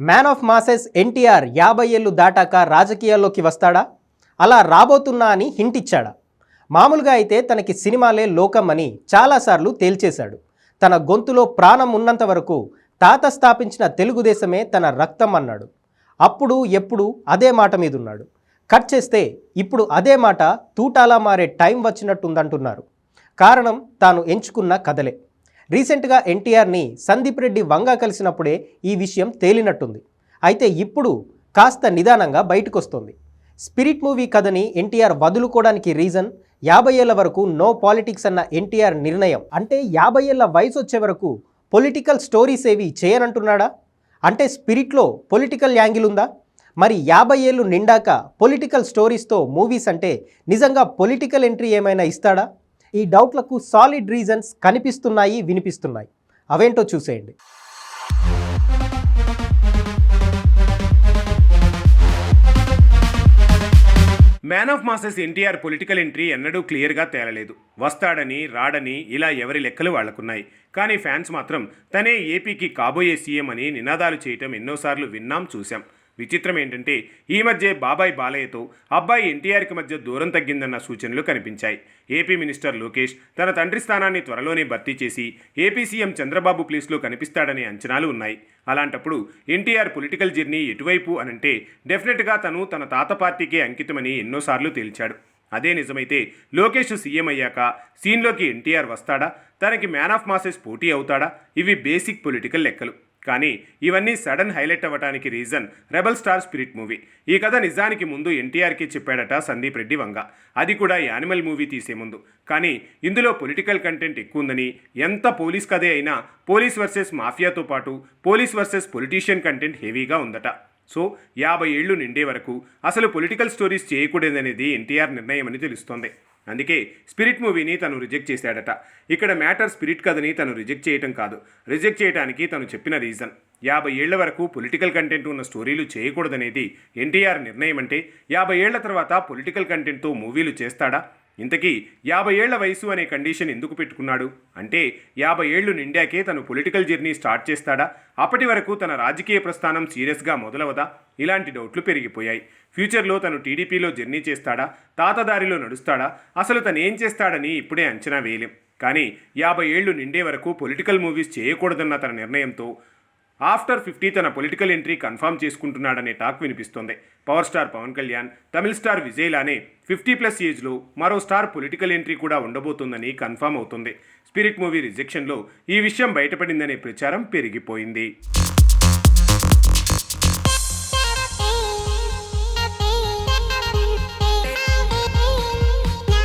Man of masses NTR 50 ఏళ్లు దాటాక రాజకీయాల్లోకి వస్తాడా? అలా రాబోతున్నా అని హింట్ ఇచ్చాడా? మామూలుగా అయితే తనకి సినిమాలే లోకం అని చాలాసార్లు తేల్చేశాడు. తన గొంతులో ప్రాణం ఉన్నంత వరకు తాత స్థాపించిన తెలుగుదేశమే తన రక్తం అన్నాడు. అప్పుడు ఎప్పుడు అదే మాట మీదున్నాడు. కట్ చేస్తే ఇప్పుడు అదే మాట తూటాలా మారే టైం వచ్చినట్టుందంటున్నారు. కారణం తాను ఎంచుకున్న కథలే. రీసెంట్గా ఎన్టీఆర్ని సందీప్ రెడ్డి వంగ కలిసినప్పుడే ఈ విషయం తేలినట్టుంది. అయితే ఇప్పుడు కాస్త నిదానంగా బయటకొస్తుంది. స్పిరిట్ మూవీ కథని ఎన్టీఆర్ వదులుకోవడానికి రీజన్ 50 ఏళ్ల వరకు నో పాలిటిక్స్ అన్న ఎన్టీఆర్ నిర్ణయం. అంటే 50 ఏళ్ల వయసు వచ్చే వరకు పొలిటికల్ స్టోరీస్ ఏవి చేయనంటున్నాడా? అంటే స్పిరిట్లో పొలిటికల్ యాంగిల్ ఉందా? మరి 50 ఏళ్ళు నిండాక పొలిటికల్ స్టోరీస్తో మూవీస్ అంటే నిజంగా పొలిటికల్ ఎంట్రీ ఏమైనా ఇస్తాడా? ఈ డౌట్లకు సాలిడ్ రీజన్స్ కనిపిస్తున్నాయి, వినిపిస్తున్నాయి. అవేంటో చూసేయండి. Man of masses NTR political entry ఎన్నడూ క్లియర్గా తేలలేదు. వస్తాడని రాడని ఇలా ఎవరి లెక్కలు వాళ్లకున్నాయి. కానీ ఫ్యాన్స్ మాత్రం తనే ఏపీకి కాబోయే సీఎం అని నినాదాలు చేయటం ఎన్నోసార్లు విన్నాం, చూశాం. విచిత్రం ఏంటంటే ఈ మధ్య బాబాయ్ బాలయ్యతో అబ్బాయి ఎన్టీఆర్కి మధ్య దూరం తగ్గిందన్న సూచనలు కనిపించాయి. ఏపీ మినిస్టర్ లోకేష్ తన తండ్రి స్థానాన్ని త్వరలోనే భర్తీ చేసి ఏపీ సీఎం చంద్రబాబు ప్లేస్లో కనిపిస్తాడనే అంచనాలు ఉన్నాయి. అలాంటప్పుడు ఎన్టీఆర్ పొలిటికల్ జర్నీ ఎటువైపు అనంటే డెఫినెట్గా తను తన తాత పార్టీకే అంకితమని ఎన్నోసార్లు తేల్చాడు. అదే నిజమైతే లోకేష్ సీఎం అయ్యాక సీన్లోకి ఎన్టీఆర్ వస్తాడా? తనకి మ్యాన్ ఆఫ్ మాసెస్ పోటీ అవుతాడా? ఇవి బేసిక్ పొలిటికల్ లెక్కలు. కానీ ఇవన్నీ సడన్ హైలైట్ అవ్వడానికి reason rebel star spirit movie. ఈ కథ నిజానికి ముందు ఎన్టీఆర్కి చెప్పాడట సందీప్ రెడ్డి వంగ, అది కూడా యానిమల్ మూవీ తీసే ముందు. కానీ ఇందులో పొలిటికల్ కంటెంట్ ఎక్కువ ఉందని, ఎంత పోలీస్ కథే అయినా పోలీస్ వర్సెస్ మాఫియాతో పాటు పోలీస్ వర్సెస్ పొలిటీషియన్ కంటెంట్ హెవీగా ఉందట. సో 50 ఏళ్లు నిండే వరకు అసలు పొలిటికల్ స్టోరీస్ చేయకూడదనేది ఎన్టీఆర్ నిర్ణయం అని తెలుస్తోంది. అందుకే స్పిరిట్ మూవీని తను రిజెక్ట్ చేశాడట. ఇక్కడ మ్యాటర్ స్పిరిట్ కథని తను రిజెక్ట్ చేయటం కాదు, రిజెక్ట్ చేయడానికి తను చెప్పిన రీజన్ 50 ఏళ్ల వరకు పొలిటికల్ కంటెంట్ ఉన్న స్టోరీలు చేయకూడదనేది ఎన్టీఆర్ నిర్ణయం. అంటే 50 ఏళ్ల తర్వాత పొలిటికల్ కంటెంట్తో మూవీలు చేస్తాడా? ఇంతకీ 50 ఏళ్ల వయసు అనే కండిషన్ ఎందుకు పెట్టుకున్నాడు? అంటే 50 ఏళ్లు నిండాకే తను పొలిటికల్ జర్నీ స్టార్ట్ చేస్తాడా? అప్పటి వరకు తన రాజకీయ ప్రస్థానం సీరియస్గా మొదలవదా? ఇలాంటి డౌట్లు పెరిగిపోయాయి. ఫ్యూచర్లో తను టీడీపీలో జర్నీ చేస్తాడా? తాతదారిలో నడుస్తాడా? అసలు తను ఏం చేస్తాడని ఇప్పుడే అంచనా వేయలేం. కానీ 50 ఏళ్లు నిండే వరకు పొలిటికల్ మూవీస్ చేయకూడదన్న తన నిర్ణయంతో ఆఫ్టర్ 50 తన పొలిటికల్ ఎంట్రీ కన్ఫర్మ్ చేసుకుంటున్నాడనే టాక్ వినిపిస్తోంది. పవర్ స్టార్ పవన్ కళ్యాణ్, తమిళ స్టార్ విజయ్ లానే 50+ ఏజ్లో మరో స్టార్ పొలిటికల్ ఎంట్రీ కూడా ఉండబోతుందని కన్ఫర్మ్ అవుతుంది. స్పిరిట్ మూవీ రిజెక్షన్లో ఈ విషయం బయటపడిందనే ప్రచారం పెరిగిపోయింది.